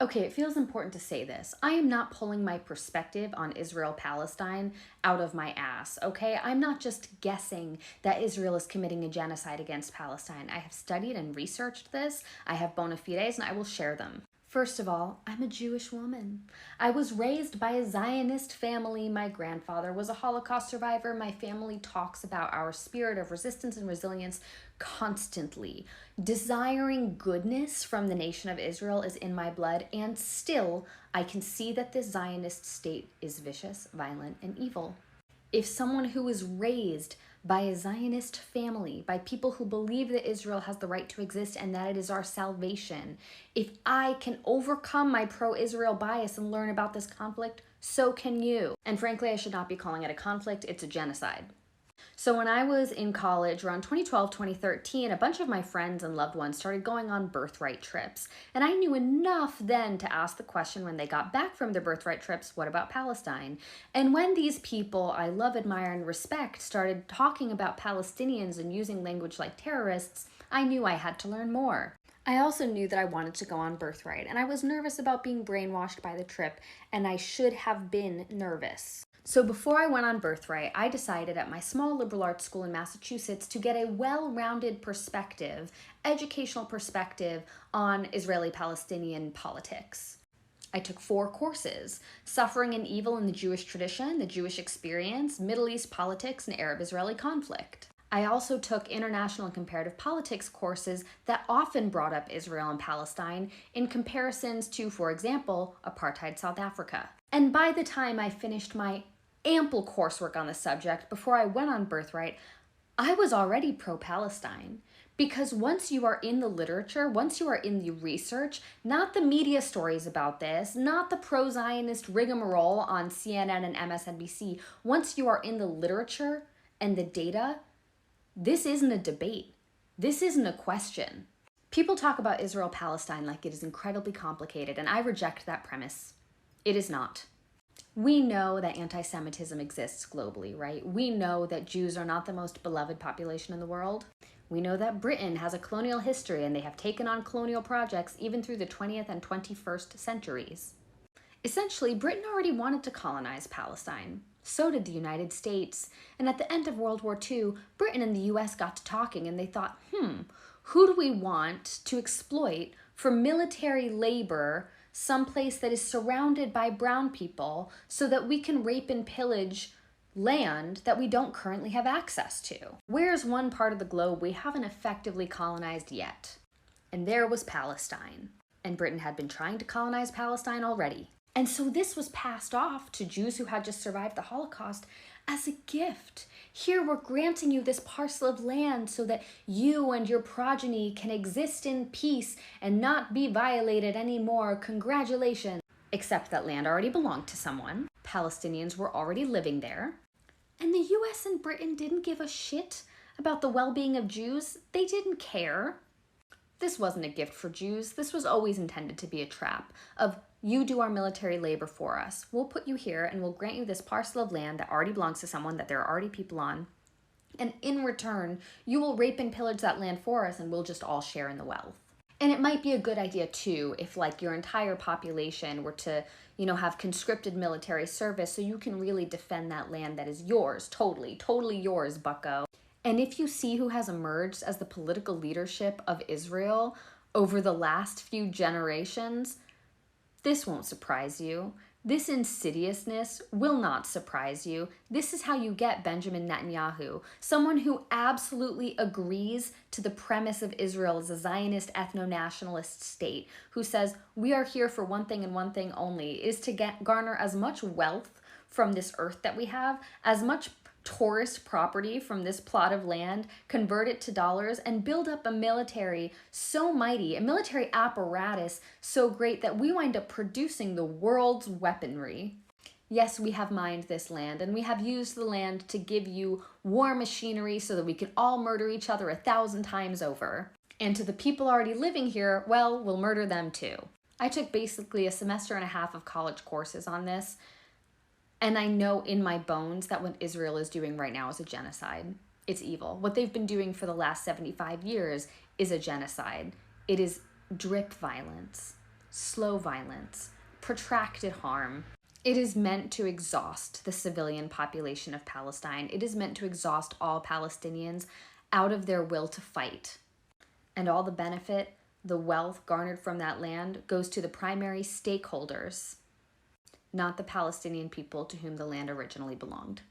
Okay, it feels important to say this. I am not pulling my perspective on Israel-Palestine out of my ass, okay? I'm not just guessing that Israel is committing a genocide against Palestine. I have studied and researched this. I have bona fides, and I will share them. First of all, I'm a Jewish woman. I was raised by a Zionist family. My grandfather was a Holocaust survivor. My family talks about our spirit of resistance and resilience constantly. Desiring goodness from the nation of Israel is in my blood, and still, I can see that this Zionist state is vicious, violent, and evil. If someone who is raised by a Zionist family, by people who believe that Israel has the right to exist and that it is our salvation, if I can overcome my pro-Israel bias and learn about this conflict, so can you. And frankly, I should not be calling it a conflict, it's a genocide. So when I was in college, around 2012, 2013, a bunch of my friends and loved ones started going on birthright trips. And I knew enough then to ask the question when they got back from their birthright trips, what about Palestine? And when these people I love, admire, and respect started talking about Palestinians and using language like terrorists, I knew I had to learn more. I also knew that I wanted to go on birthright, and I was nervous about being brainwashed by the trip, and I should have been nervous. So before I went on birthright, I decided at my small liberal arts school in Massachusetts to get a well-rounded perspective, educational perspective on Israeli-Palestinian politics. I took 4 courses: Suffering and Evil in the Jewish Tradition, the Jewish Experience, Middle East Politics, and Arab-Israeli Conflict. I also took international and comparative politics courses that often brought up Israel and Palestine in comparisons to, for example, apartheid South Africa. And by the time I finished my ample coursework on the subject before I went on birthright, I was already pro-Palestine. Because once you are in the literature, once you are in the research, not the media stories about this, not the pro-Zionist rigmarole on CNN and MSNBC, once you are in the literature and the data, this isn't a debate. This isn't a question. People talk about Israel-Palestine like it is incredibly complicated, and I reject that premise. It is not. We know that anti-Semitism exists globally, right? We know that Jews are not the most beloved population in the world. We know that Britain has a colonial history and they have taken on colonial projects even through the 20th and 21st centuries. Essentially, Britain already wanted to colonize Palestine. So did the United States. And at the end of World War II, Britain and the US got to talking and they thought, who do we want to exploit for military labor someplace that is surrounded by brown people so that we can rape and pillage land that we don't currently have access to? Where's one part of the globe we haven't effectively colonized yet? And there was Palestine. And Britain had been trying to colonize Palestine already. And so this was passed off to Jews who had just survived the Holocaust as a gift. Here we're granting you this parcel of land so that you and your progeny can exist in peace and not be violated anymore. Congratulations. Except that land already belonged to someone. Palestinians were already living there. And the US and Britain didn't give a shit about the well-being of Jews. They didn't care. This wasn't a gift for Jews. This was always intended to be a trap of, you do our military labor for us. We'll put you here and we'll grant you this parcel of land that already belongs to someone, that there are already people on. And in return, you will rape and pillage that land for us and we'll just all share in the wealth. And it might be a good idea too if like your entire population were to, have conscripted military service so you can really defend that land that is yours, totally yours, bucko. And if you see who has emerged as the political leadership of Israel over the last few generations, this won't surprise you. This insidiousness will not surprise you. This is how you get Benjamin Netanyahu, someone who absolutely agrees to the premise of Israel as a Zionist ethno-nationalist state, who says, we are here for one thing and one thing only, is to garner as much wealth from this earth that we have, as much tourist property from this plot of land, convert it to dollars, and build up a military so mighty, a military apparatus so great that we wind up producing the world's weaponry. Yes, we have mined this land, and we have used the land to give you war machinery so that we can all murder each other 1,000 times over. And to the people already living here, well, we'll murder them too. I took basically a semester and a half of college courses on this, and I know in my bones that what Israel is doing right now is a genocide. It's evil. What they've been doing for the last 75 years is a genocide. It is drip violence. slow violence, protracted harm. It is meant to exhaust the civilian population of Palestine. It is meant to exhaust all Palestinians out of their will to fight. And all the benefit, the wealth garnered from that land goes to the primary stakeholders, not the Palestinian people to whom the land originally belonged.